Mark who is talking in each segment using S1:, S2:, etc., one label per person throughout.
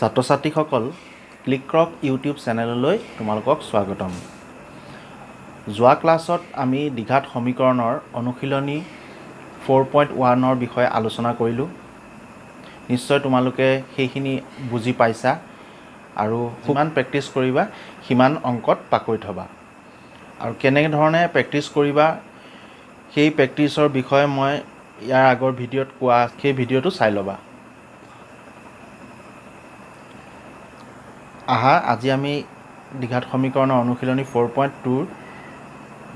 S1: ছাত্ৰ ছাত্ৰীসকল ক্লিক কৰক ইউটিউব চেনেললৈ তোমালোকক স্বাগতম। যোৱা ক্লাছত আমি দ্বিঘাত সমীকৰণৰ অনুশীলনী 4.1 বিষয়ে আলোচনা কৰিলোঁ। নিশ্চয় তোমালোকে সেইখিনি বুজি পাইছা আৰু যিমান প্ৰেক্টিছ কৰিবা সিমান অংকত পাকৈত হ'বা। আৰু কেনেধৰণে প্ৰেক্টিছ কৰিবা সেই প্ৰেক্টিছৰ বিষয়ে মই ইয়াৰ আগৰ ভিডিঅ'ত কোৱা সেই ভিডিঅ'টো চাই ল'বা। আজি আমি দ্বিঘাত সমীকৰণৰ অনুশীলনী 4.2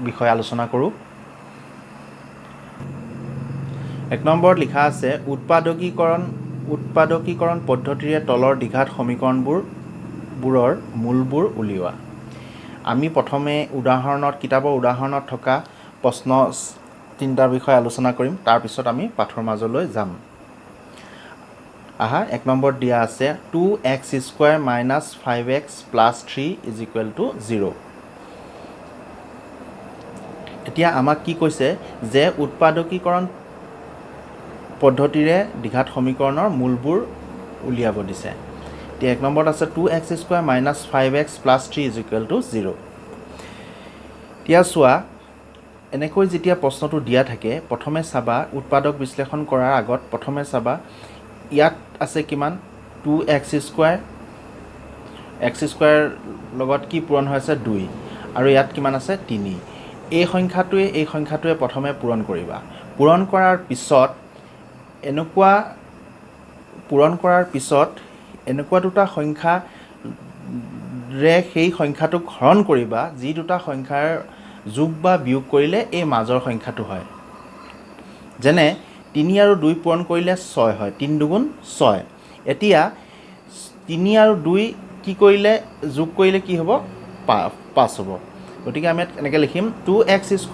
S1: বিষয়ে আলোচনা কৰোঁ। 1 নম্বৰত লিখা আছে উৎপাদকীকৰণ পদ্ধতিৰে তলৰ দ্বিঘাত সমীকৰণবোৰৰ মূলবোৰ উলিওৱা। আমি প্ৰথমে কিতাপৰ উদাহৰণত থকা প্ৰশ্ন 3টাৰ বিষয়ে আলোচনা কৰিম, তাৰপিছত আমি পাঠৰ মাজলৈ যাম। 1 নম্বৰত দিয়া আছে 2x² - 5x + 3 = 0। এতিয়া আমাক কি কৈছে যে উৎপাদকীকৰণ পদ্ধতিৰে দ্বিঘাত সমীকৰণৰ মূলবোৰ উলিয়াব দিছে। এতিয়া 1 নম্বৰত আছে 2x² - 5x + 3 = 0। এতিয়া চোৱা, এনেকৈ যেতিয়া প্ৰশ্নটো দিয়া থাকে প্ৰথমে চাবা, উৎপাদক বিশ্লেষণ কৰাৰ আগত প্ৰথমে চাবা ইয়াত আছে কিমান 2x², x² লগত কি পূৰণ হৈ আছে 2, আৰু ইয়াত কিমান আছে 3। এই সংখ্যাটোৱে প্ৰথমে পূৰণ কৰিবা। পূৰণ কৰাৰ পিছত এনেকুৱা দুটা সংখ্যাৰে সেই সংখ্যাটোক হৰণ কৰিবা যি দুটা সংখ্যাৰ যোগ বা বিয়োগ কৰিলে এই মাজৰ সংখ্যাটো হয়। যেনে 3 আৰু 2 পূৰণ কৰিলে 6 হয়, 3 দুগুণ 6। এতিয়া 3 আৰু 2 কি কৰিলে যোগ কৰিলে কি হ'ব 5 হ'ব। গতিকে আমি এনেকৈ লিখিম 2x² -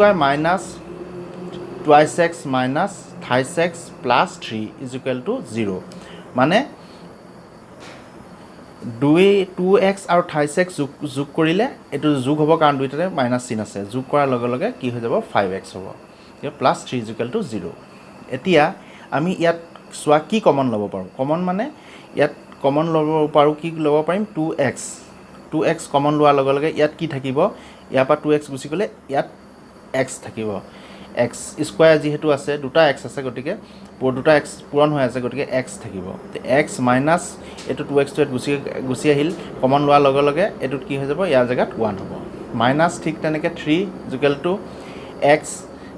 S1: 2x - 28x + 3 = 0। মানে 2x আৰু 28x যোগ কৰিলে এইটো যোগ হ'ব, কাৰণ দুইটাতে মাইনাছ চিন আছে। যোগ কৰাৰ লগে লগে কি হৈ যাব 5x হ'ব, +3 = 0। এতিয়া আমি ইয়াত চোৱা কি কমন ল'ব পাৰোঁ। ইয়াত কমন ল'ব পাৰোঁ, কি ল'ব পাৰিম 2x কমন লোৱাৰ লগে লগে ইয়াত কি থাকিব, ইয়াৰ পৰা 2x গুচি গ'লে ইয়াত x থাকিব। x² যিহেতু আছে, দুটা x আছে, গতিকে দুটা x পূৰণ হৈ আছে, গতিকে x থাকিব। x মাইনাছ এইটো 2xটো ইয়াত গুচি আহিল, কমন লোৱাৰ লগে লগে এইটোত কি হৈ যাব, ইয়াৰ জেগাত 1 হ'ব। মাইনাছ ঠিক তেনেকৈ 3 = x,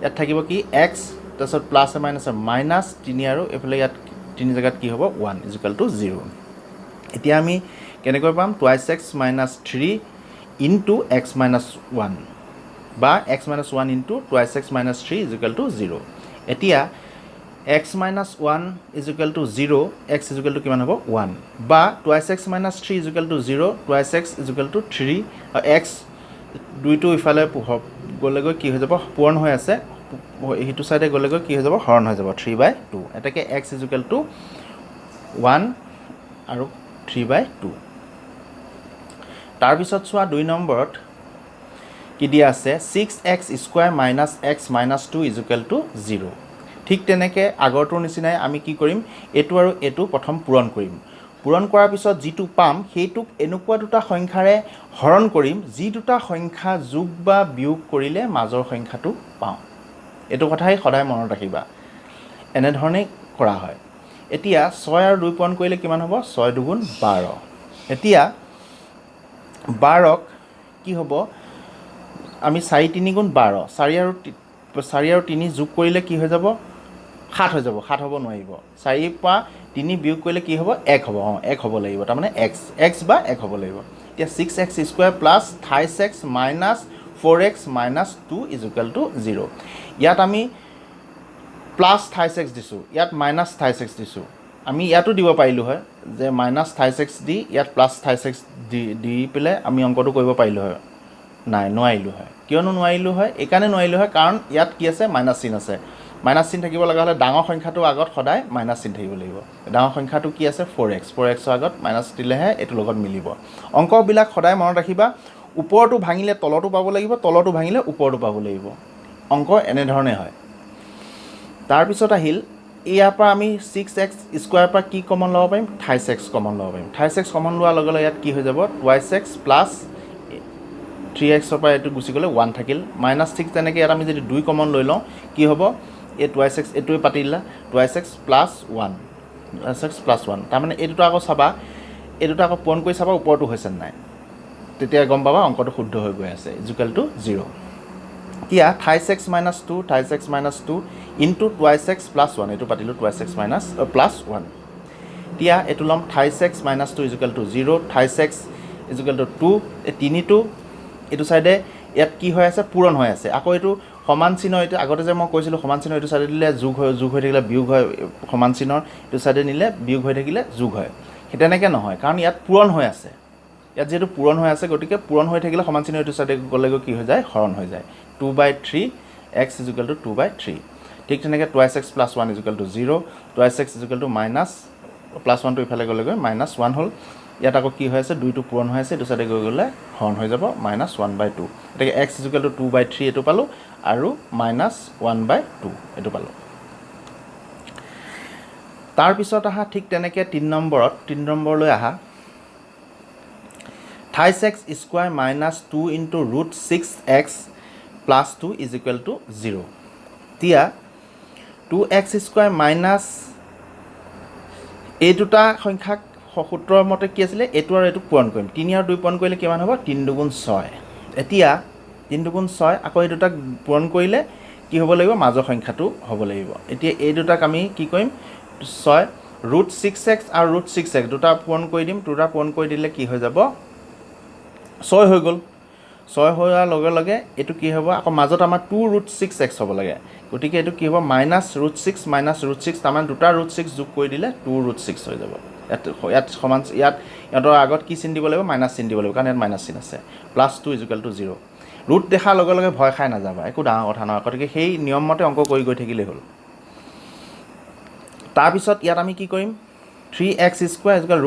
S1: ইয়াত থাকিব কি x, তাৰপিছত প্লাছ মাইনাছ মাইনাছ 3, আৰু এইফালে ইয়াত 3 জেগাত কি হ'ব 1 = 0। এতিয়া আমি কেনেকৈ পাম 2x - 3 × x - 1 বা x - 1 × 2x - 3 = 0। এতিয়া x - 1 = 0, x কিমান হ'ব 1, বা 2x - 3 = 0, 2x = 3, x 2টো ইফালে গ'লেগৈ কি হৈ যাব, পূৰণ হৈ আছে, সেইটো চাইডে গ'লেগৈ কি হৈ যাব, হৰণ হৈ যাব 3/2। এতেকে x = 1 আৰু 3/2। তাৰপিছত চোৱা 2 নম্বৰত কি দিয়া আছে 6x² - x - 2 = 0। ঠিক তেনেকৈ আগৰটোৰ নিচিনাই আমি কি কৰিম, এইটো আৰু এইটো প্ৰথম পূৰণ কৰিম। পূৰণ কৰাৰ পিছত যিটো পাম সেইটোক এনেকুৱা দুটা সংখ্যাৰে হৰণ কৰিম যি দুটা সংখ্যা যোগ বা বিয়োগ কৰিলে মাজৰ সংখ্যাটো পাওঁ। এইটো কথাই সদায় মনত ৰাখিবা, এনেধৰণেই কৰা হয়। এতিয়া 6 আৰু 2 পূৰণ কৰিলে কিমান হ'ব, 6 দুগুণ 12। এতিয়া 12ক কি হ'ব, আমি 4 3 গুণ 12, 4 আৰু 3 যোগ কৰিলে কি হৈ যাব 7 হৈ যাব, 7 হ'ব নোৱাৰিব। 4 পৰা 3 বিয়োগ কৰিলে কি হ'ব 1 হ'ব, 1 হ'ব লাগিব, তাৰমানে x বা 1 হ'ব লাগিব। এতিয়া 6x² + 28x - 4x - 2 = 0। ইয়াত আমি +28x দিছোঁ, ইয়াত -28x দিছোঁ। আমি ইয়াতো দিব পাৰিলোঁ হয় যে -28x দি ইয়াত +28x দি পেলাই আমি অংকটো কৰিব পাৰিলোঁ হয়। নাই, নোৱাৰিলোঁ হয়। কিয়নো নোৱাৰিলোঁ হয়, এইকাৰণে নোৱাৰিলোঁ হয় কাৰণ ইয়াত কি আছে, মাইনাছ চিন আছে। মাইনাছ চিন থাকিব লগা হ'লে ডাঙৰ সংখ্যাটোৰ আগত সদায় মাইনাছ চিন থাকিব লাগিব। ডাঙৰ সংখ্যাটো কি আছে 4xৰ আগত মাইনাছ দিলেহে এইটোৰ লগত মিলিব। অংকবিলাক সদায় মনত ৰাখিবা, ওপৰটো ভাঙিলে তলতো পাব লাগিব, তলটো ভাঙিলে ওপৰটো পাব লাগিব। অংক এনেধৰণে হয়। তাৰপিছত আহিল ইয়াৰ পৰা আমি 6x স্কোৱাৰ পৰা কি কমন ল'ব পাৰিম 28x কমন ল'ব পাৰিম 28x কমন লোৱাৰ লগে লগে ইয়াত কি হৈ যাব 2x প্লাছ 3xৰ পৰা এইটো গুচি গ'লে 1 থাকিল -6 তেনেকৈ ইয়াত আমি যদি 2 কমন লৈ লওঁ কি হ'ব এই 2x এইটোৱে পাতি দিলা 2x প্লাছ 1 2x প্লাছ 1 তাৰমানে এই দুটা আকৌ চাবা এই দুটা আকৌ পূৰণ কৰি চাবা ওপৰটো হৈছে নাই তেতিয়া গম পাবা অংকটো শুদ্ধ হৈ গৈ আছে ইকুৱেল টু 0 কিয়া 28x - 2 28x - 2 into 2x plus 1 এইটো পাতিলোঁ 2x প্লাছ 1 এতিয়া এইটো ল'ম 28x - 2 equal to 0 28x equal to 2 এই তিনিটো এইটো চাইডে ইয়াত কি হৈ আছে পূৰণ হৈ আছে আকৌ এইটো সমান চিহ্ন এইটো আগতে যে মই কৈছিলোঁ সমান চিহ্ন এইটো চাইডে দিলে যোগ হৈ থাকিলে বিয়োগ হয় সমান চিহ্নৰ এইটো চাইডে নিলে বিয়োগ হৈ থাকিলে যোগ হয় সেই তেনেকৈ নহয় কাৰণ ইয়াত পূৰণ হৈ আছে ইয়াত যেহেতু পূৰণ হৈ আছে গতিকে পূৰণ হৈ থাকিলে সমান চিহ্ন এইটো চাইডে গ'লেগৈ কি হৈ যায় হৰণ হৈ যায় 2/3 x ইকুৱেল টু 2/3 ঠিক তেনেকৈ 2x plus 1 equal to 0 2x equal to minus plus 1টো ইফালে গ'লেগৈ -1 হ'ল ইয়াত আকৌ কি হৈ আছে 2টো পূৰণ হৈ আছে এইটো চাইডে গৈ গ'লে হৰণ হৈ যাব -1/2 গতিকে x ইকুৱেল টু 2/3 এইটো পালোঁ আৰু -1/2 এইটো পালোঁ তাৰপিছত আহা ঠিক তেনেকৈ 3 নম্বৰলৈ আহা 28x square - 2 into √6x plus 2 is equal to 0 এতিয়া 2x স্কোৱাৰ মাইনাছ এই দুটা সংখ্যাক সূত্ৰৰ মতে কি আছিলে এইটো আৰু এইটো পূৰণ কৰিম 3 আৰু 2 পূৰণ কৰিলে কিমান হ'ব 3 × 6 এতিয়া 3 × 6 আকৌ এই দুটাক পূৰণ কৰিলে কি হ'ব লাগিব মাজৰ সংখ্যাটো হ'ব লাগিব এতিয়া এই দুটাক আমি কি কৰিম 6 √6x আৰু √6x দুটা পূৰণ কৰি দিম দুটা পূৰণ কৰি দিলে কি হৈ যাব 6 হৈ গ'ল 6 হোৱাৰ লগে লগে এইটো কি হ'ব আকৌ মাজত আমাৰ 2√6x হ'ব লাগে গতিকে এইটো কি হ'ব -√6 -√6 তাৰমানে দুটা √6 যোগ কৰি দিলে 2√6 হৈ যাব ইয়াত সমান ইয়াত ইহঁতৰ আগত কি চিন দিব লাগিব মাইনাছ চিন দিব লাগিব কাৰণ ইয়াত মাইনাছ চিন আছে +2 ইকুৱেল টু 0 ৰুট দেখাৰ লগে লগে ভয় খাই নাযাবা একো ডাঙৰ কথা নহয় গতিকে সেই নিয়মমতে অংক কৰি গৈ থাকিলেই হ'ল তাৰপিছত ইয়াত আমি কি কৰিম 3x স্কোৱাৰ ইকুৱেল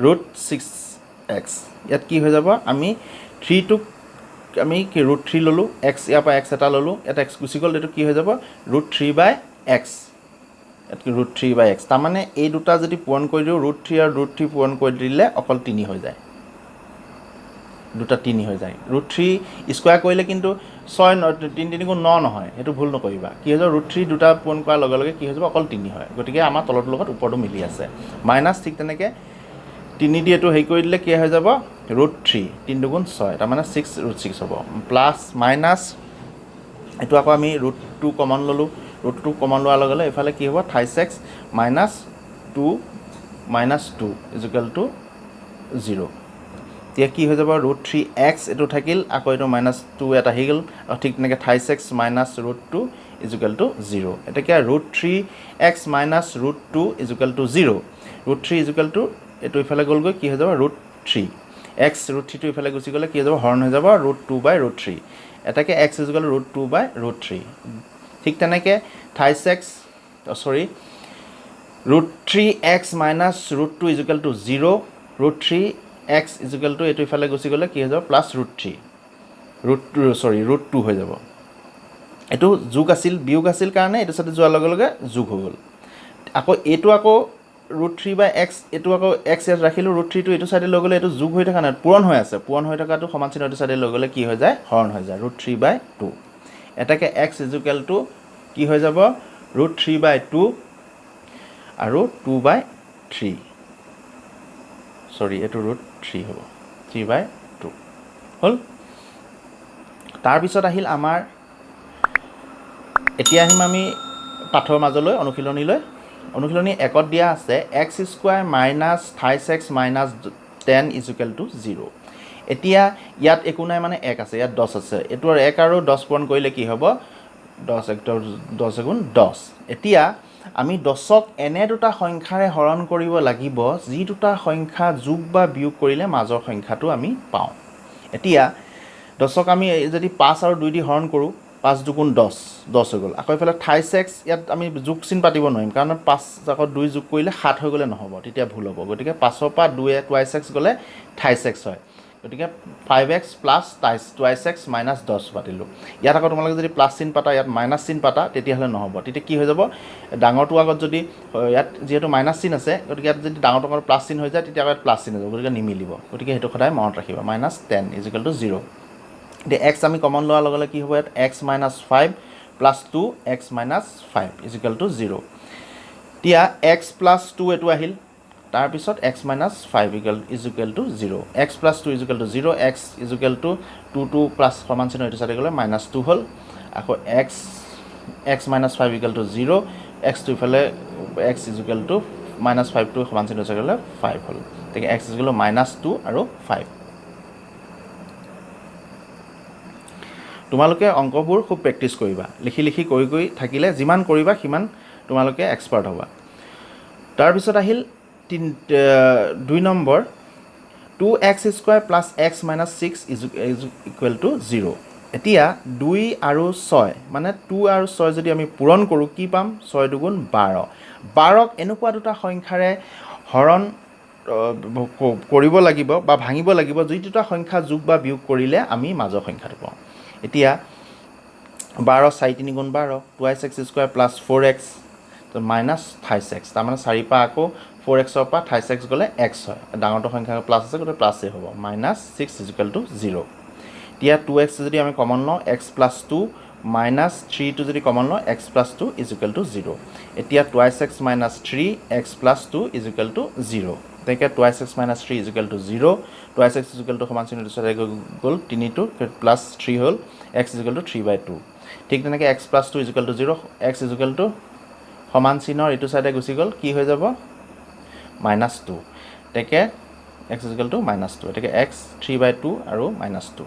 S1: √6x ইয়াত কি হৈ যাব আমি 3টোক আমি কি √3 ল'লোঁ x ইয়াৰ পৰা x এটা ল'লোঁ ইয়াত x গুচি গ'ল এইটো কি হৈ যাব √3/x ইয়াত √3/x তাৰমানে এই দুটা যদি পূৰণ কৰি দিওঁ √3 আৰু √3 পূৰণ কৰি দিলে অকল 3 হৈ যায় দুটা 3 হৈ যায় √3 স্কোৱাৰ কৰিলে কিন্তু 6 3 3 গুণ 9 নহয় সেইটো ভুল নকৰিবা কি হৈ যাব √3 দুটা পূৰণ কৰাৰ লগে লগে কি হৈ যাব অকল 3 হয় গতিকে আমাৰ তলটোৰ লগত ওপৰটো মিলি আছে মাইনাছ ঠিক তেনেকৈ 3 দি এইটো হেৰি কৰি দিলে কি হৈ যাব √3 3 2 গুণ 6 তাৰমানে 6√6 হ'ব প্লাছ মাইনাছ এইটো আকৌ আমি √2 কমন ল'লোঁ √2 কমন লোৱাৰ লগে লগে এইফালে কি হ'ব 28x - 2 ইকুৱেল টু 0 এতিয়া কি হৈ যাব √3x এইটো থাকিল আকৌ এইটো -2 ইয়াত আহি গ'ল আৰু ঠিক তেনেকৈ 28x - √2 ইকুৱেল টু 0 এতিয়া √3x - √2 equal to 0 √3 equal to এইটো ইফালে গ'লগৈ কি হৈ যাব √3 x √3টো ইফালে গুচি গ'লে কি হৈ যাব হৰণ হৈ যাব √2/√3 এটাকে x ইকুৱেল টু √2/√3 ঠিক তেনেকৈ 28x √3x - √2 equal to 0 √3x equal to এইটো ইফালে গুচি গ'লে কি হৈ যাব +√3 √2 হৈ যাব এইটো যোগ আছিল বিয়োগ আছিল কাৰণে এইটো সাথে যোৱাৰ লগে লগে যোগ হৈ গ'ল আকৌ এইটো আকৌ √3/x এইটো আকৌ x ইয়াত ৰাখিলোঁ √3টো এইটো সাইডে লৈ গ'লে এইটো যোগ হৈ থকা নাই পূৰণ হৈ আছে পূৰণ হৈ থকাটো সমান চিহ্ন এইটো সাইডে লৈ গ'লে কি হৈ যায় হৰণ হৈ যায় √3/2 এটাকে x ইকুৱেল টু কি হৈ যাব √3/2 আৰু 2/3 এইটো √3 হ'ব 3/2 হ'ল তাৰপিছত আহিল আমাৰ এতিয়া আহিম আমি পাঠৰ মাজলৈ অনুশীলনীলৈ অনুশীলনী 1ত দিয়া আছে x square - 28x - 10 equal to 0 এতিয়া ইয়াত একো নাই মানে 1 আছে ইয়াত 10 আছে এইটো আৰু 1 আৰু 10 পূৰণ কৰিলে কি হ'ব 10 গুণ 10 এতিয়া আমি 10ক এনে দুটা সংখ্যাৰে হৰণ কৰিব লাগিব যি দুটা সংখ্যা যোগ বা বিয়োগ কৰিলে মাজৰ সংখ্যাটো আমি পাওঁ এতিয়া 10ক আমি যদি 5 আৰু 2 দি হৰণ কৰোঁ 5 2 গুণ 10 হৈ গ'ল আকৌ এইফালে 28x ইয়াত আমি যোগ চিন পাতিব নোৱাৰিম কাৰণ 5 আকৌ 2 যোগ কৰিলে 7 হৈ গ'লে নহ'ব তেতিয়া ভুল হ'ব গতিকে 5ৰ পৰা 2x গ'লে 28x হয় গতিকে 5x plus twice x minus 10 পাতিলোঁ ইয়াত আকৌ তোমালোকে যদি প্লাছ চিন পাতা ইয়াত মাইনাছ চিন পাতা তেতিয়াহ'লে নহ'ব তেতিয়া কি হৈ যাব ডাঙৰটো আগত যদি ইয়াত যিহেতু মাইনাছ চিন আছে গতিকে ইয়াত যদি ডাঙৰটো আগত প্লাছ চিন হৈ যায় তেতিয়া ইয়াত প্লাছ চিন হৈ যাব গতিকে নিমিলিব গতিকে সেইটো সদায় মনত ৰাখিবা -10 = 0 এতিয়া x আমি কমন লোৱাৰ লগে লগে কি হ'ব ইয়াত x - 5 প্লাছ 2x - 5 = 0 এতিয়া x প্লাছ 2 এটো আহিল তাৰপিছত x - 5 = 0 x + 2 = 0 x = 2 প্লাছ সমান চিহ্ন এইটো চাইডে গ'লে -2 হ'ল আকৌ x - 5 = 0 x টো ইফালে x = -5 টো সমান চিহ্ন চাইডে গ'লে 5 হ'ল গতিকে x = -2 আৰু 5 তোমালোকে অংকবোৰ খুব প্ৰেক্টিছ কৰিবা লিখি লিখি কৰি থাকিলে যিমান কৰিবা সিমান তোমালোকে এক্সপাৰ্ট হ'বা তাৰপিছত আহিল 2 নম্বৰ 2x² + x - 6 = 0 এতিয়া 2 আৰু 6 মানে 2 আৰু 6 যদি আমি পূৰণ কৰোঁ কি পাম 6 × 2 = 12 12ক এনেকুৱা দুটা সংখ্যাৰে হৰণ কৰিব লাগিব বা ভাঙিব লাগিব যি দুটা সংখ্যা যোগ বা বিয়োগ কৰিলে আমি মাজৰ সংখ্যাটো পাওঁ এতিয়া 12 4 3 × 12 2x² + 4x -28x তাৰমানে 4 পৰা আকৌ 4x ৰ পৰা 28x গ'লে x হয় ডাঙৰটো সংখ্যা প্লাছ আছে গতিকে প্লাছেই হ'ব -6 = 0 এতিয়া 2x যদি আমি কমন লওঁ x + 2 -3 টো যদি কমন লওঁ x + 2 = 0 এতিয়া 2x - 3 x + 2 = 0 তেনেকৈ 2x - 3 = 0 2x সমান চিহ্ন গ'ল 3 টো প্লাছ 3 হ'ল x = 3/2 ঠিক তেনেকৈ x + 2 = 0 x = সমান চিহ্নৰ এইটো চাইডে গুচি গ'ল কি হৈ যাব -2 তেকে x = -2 এতেকে x 3/2 আৰু -2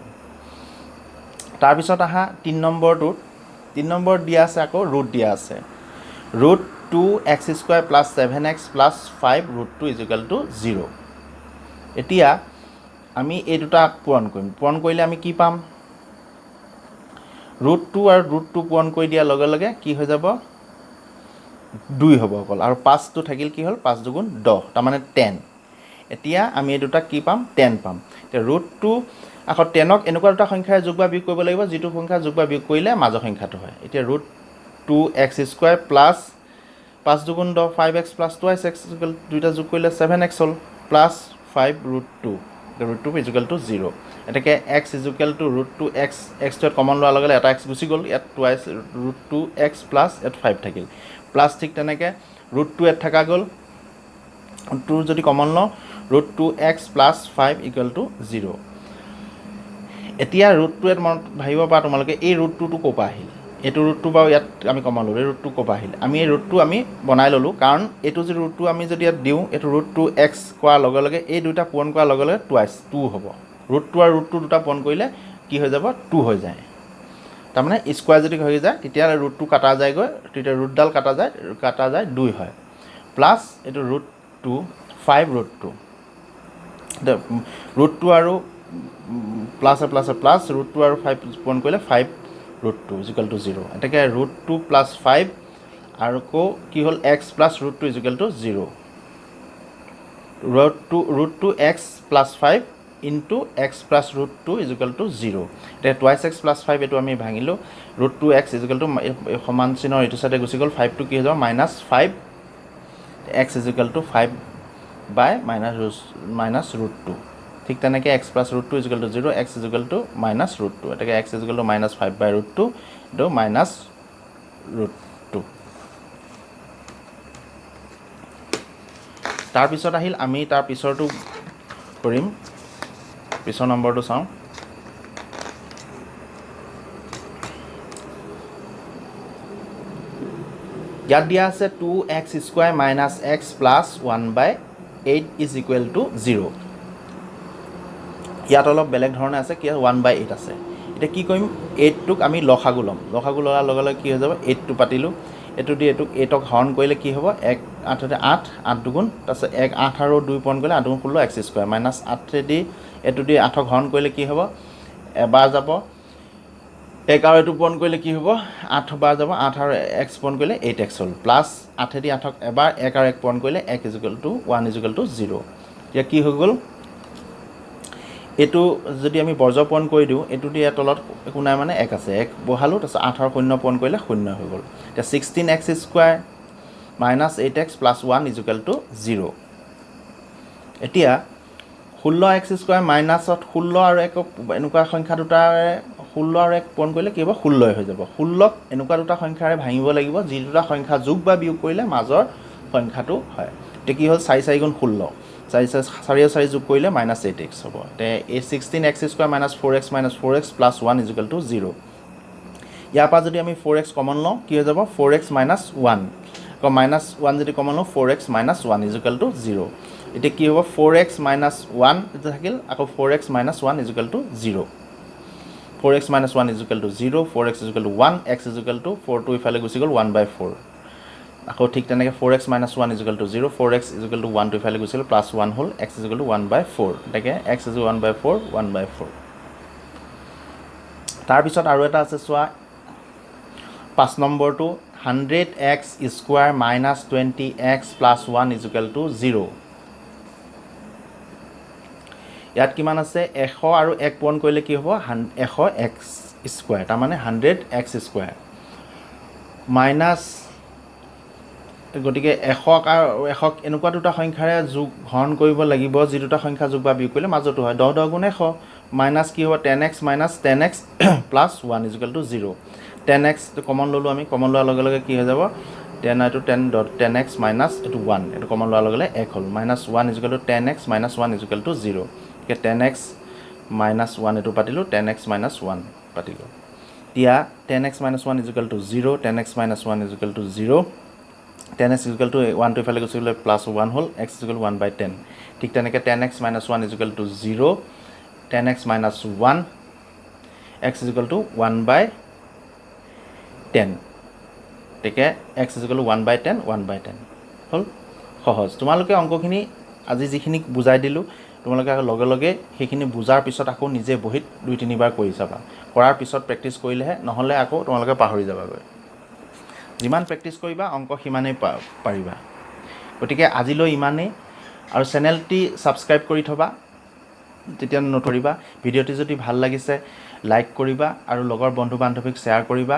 S1: তাৰপিছত আহা 3 নম্বৰটোত 3 নম্বৰ দিয়া আছে আকৌ ৰুট দিয়া আছে √2x² + 7x + 5 √2 = 0 এতিয়া আমি এই দুটা পূৰণ কৰিম পূৰণ কৰিলে আমি কি পাম √2 আৰু √2 পূৰণ কৰি দিয়াৰ লগে লগে কি হৈ যাব 2 হ'ব অকল আৰু 5 টো থাকিল কি হ'ল 5 × 2 = 10 তাৰমানে 10 এতিয়া আমি এই দুটা কি পাম 10 পাম এতিয়া √2 আকৌ 10ক এনেকুৱা দুটা সংখ্যাৰে যোগ বা বিয়োগ কৰিব লাগিব যিটো সংখ্যা যোগ বা বিয়োগ কৰিলে মাজৰ সংখ্যাটো হয় এতিয়া √2x² + 5 × 2 = 10 5x + 2x দুইটা যোগ কৰিলে 7x হ'ল প্লাছ 5 √2 √2 = 0 এতেকে x √2x x টো কমন লোৱাৰ লগে লগে এটা x গুচি গ'ল ইয়াত √2x প্লাছ ইয়াত 5 থাকিল প্লাছ ঠিক তেনেকৈ √2 ইয়াত থকা গ'ল 2 যদি কমন লওঁ √2x + 5 = 0 এতিয়া √2 ইয়াত মনত ভাবিব পাৰা তোমালোকে এই √2টো ক'ৰ পৰা আহিল এইটো √2 বাৰু ইয়াত আমি কমন ল'লোঁ এই √2 ক'ৰ পৰা আহিল আমি এই √2 আমি বনাই ল'লোঁ কাৰণ এইটো যে √2 আমি যদি ইয়াত দিওঁ এইটো √2x কৰাৰ লগে লগে এই দুটা পূৰণ কৰাৰ লগে লগে 2 হ'ব √2 আৰু √2 দুটা পূৰণ কৰিলে কি হৈ যাব 2 হৈ যায় তাৰমানে স্কোৱাৰ যদি হৈ যায় তেতিয়া √2 কাটা যায়গৈ তেতিয়া ৰুটডাল কাটা যায় 2 হয় প্লাছ এইটো √2 5 √2 √2 আৰু প্লাছ √2 আৰু 5 পূৰণ কৰিলে 5 √2 = 0 এতেকে √2 + 5 আৰু কো কি হ'ল x + √2 = 0 √2x + 5 into x plus √2 = 0 এতিয়া 2x + 5 এইটো আমি ভাঙিলোঁ √2x = সমান চিহ্নৰ এইটো চাইডে গুচি গ'ল 5 টো কি হৈ যাব -5 x = 5/-√2 ঠিক তেনেকৈ x + √2 = 0 x = -√2 এতেকে x = -5/√2 এইটো -√2 তাৰপিছত আহিল আমি তাৰ পিছৰটো কৰিম পিছৰ নম্বৰটো চাওঁ ইয়াত দিয়া আছে 2x² - x + 1/8 = 0 ইয়াত অলপ বেলেগ ধৰণে আছে কি 1/8 আছে এতিয়া কি কৰিম 8টোক আমি লসাগু ল'ম লসাগু লোৱাৰ লগে লগে কি হৈ যাব 8টো পাতিলোঁ এইটো দি এইটোক 8ক হৰণ কৰিলে কি হ'ব 1 8 8 8 দুগুণ তাৰপিছত 1 8 আৰু 2 পূৰণ কৰিলে 8 2 16 x² -8 দি এইটো দি 8ক হৰণ কৰিলে কি হ'ব এবাৰ যাব 1 আৰু এইটো পূৰণ কৰিলে কি হ'ব 8 বাৰ যাব 8 আৰু x পূৰণ কৰিলে 8x হ'ল প্লাছ 8 দি 8ক এবাৰ 1 আৰু 1 পূৰণ কৰিলে 1 = 1 = 0 এতিয়া কি হৈ গ'ল এইটো যদি আমি বৰ্জ পূৰণ কৰি দিওঁ এইটো দিয়ে তলত একো নাই মানে 1 আছে 1 বহালোঁ তাৰপিছত 8 আৰু 0 পূৰণ কৰিলে 0 হৈ গ'ল এতিয়া 16x square minus 8x plus 1 equal to 0 এতিয়া 16x স্কোৱাৰ মাইনাছত 16 আৰু 1 এনেকুৱা সংখ্যা দুটাৰে 16 আৰু 1 পূৰণ কৰিলে কি হ'ব 16 হৈ যাব 16ক এনেকুৱা দুটা সংখ্যাৰে ভাঙিব লাগিব যি দুটা সংখ্যা যোগ বা বিয়োগ কৰিলে মাজৰ সংখ্যাটো হয় এতিয়া কি হ'ল 4 4 গুণ 16 4 4 যোগ কৰিলে মাইনাছ 8x হ'ব এতিয়া এই 16x square minus 4x plus 1 equal to 0 ইয়াৰ পৰা যদি আমি 4x কমন লওঁ কি হৈ যাব 4x মাইনাছ 1 আকৌ মাইনাছ 1 যদি কমন লওঁ 4x মাইনাছ 1 ইজুকেল টু 0 এতিয়া কি হ'ব 4x মাইনাছ 1 এটা থাকিল আকৌ 4x minus 1 equal to 0 4x minus 1 equal to 0 4x equal to 1 x equal to 4 টো ইফালে গুচি গ'ল 1/4 আকৌ ঠিক তেনেকৈ 4x minus 1 equal to 0 4x equal to 1 টো ইফালে গুচি গ'ল প্লাছ 1 হ'ল x ইজুকেল টু 1/4 এটাকে x ইজুকেল 1/4 তাৰপিছত আৰু এটা আছে চোৱা 5 নম্বৰটো 100x square minus 20x plus 1 equal to 0 ইয়াত কিমান আছে 100 আৰু 1 পূৰণ কৰিলে কি হ'ব 100x স্কোৱাৰ তাৰমানে 100x স্কোৱাৰ মাইনাছ গতিকে 100 আৰু 100 এনেকুৱা দুটা সংখ্যাৰে যোগ হৰণ কৰিব লাগিব যি দুটা সংখ্যা যোগ বা বিয়োগ কৰিলে মাজতো হয় 10 10 গুণ 100 মাইনাছ কি হ'ব 10x minus 10x plus 1 equal to 0 10x common ল'লোঁ আমি কমন লোৱাৰ লগে লগে কি হৈ যাব 10 এইটো 10x মাইনাছ এইটো 1 এইটো কমন লোৱাৰ লগে লগে 1 হ'ল minus 1 equal to 10x minus 1 equal to 0 এতিয়া 10x মাইনাছ 1 এইটো পাতিলোঁ 10x মাইনাছ 1 পাতিলোঁ এতিয়া 10x minus 1 equal to 0 10x minus 1 equal to 0 10x equal to 1 টো ইফালে গুচি গ'লে প্লাছ 1 হ'ল x ইজুকেল 1/10 ঠিক তেনেকৈ 10x minus 1 equal to 0 10x minus 1 x equal to 1/10 গতিকে x ইজুকেল টু 1/10 হ'ল সহজ তোমালোকে অংকখিনি আজি যিখিনি বুজাই দিলোঁ তোমালোকে লগে লগে সেইখিনি বুজাৰ পিছত আকৌ নিজে বহিত 2-3 বাৰ কৰি চাবা কৰাৰ পিছত প্ৰেক্টিছ কৰিলেহে নহ'লে আকৌ তোমালোকে পাহৰি যাবাগৈ যিমান প্ৰেক্টিছ কৰিবা অংক সিমানেই পাৰিবা গতিকে আজিলৈ ইমানেই আৰু চেনেলটি ছাবস্ক্ৰাইব কৰি থবা তেতিয়া নধৰিবা ভিডিঅ'টি যদি ভাল লাগিছে লাইক কৰিবা আৰু লগৰ বন্ধু বান্ধৱীক শ্বেয়াৰ কৰিবা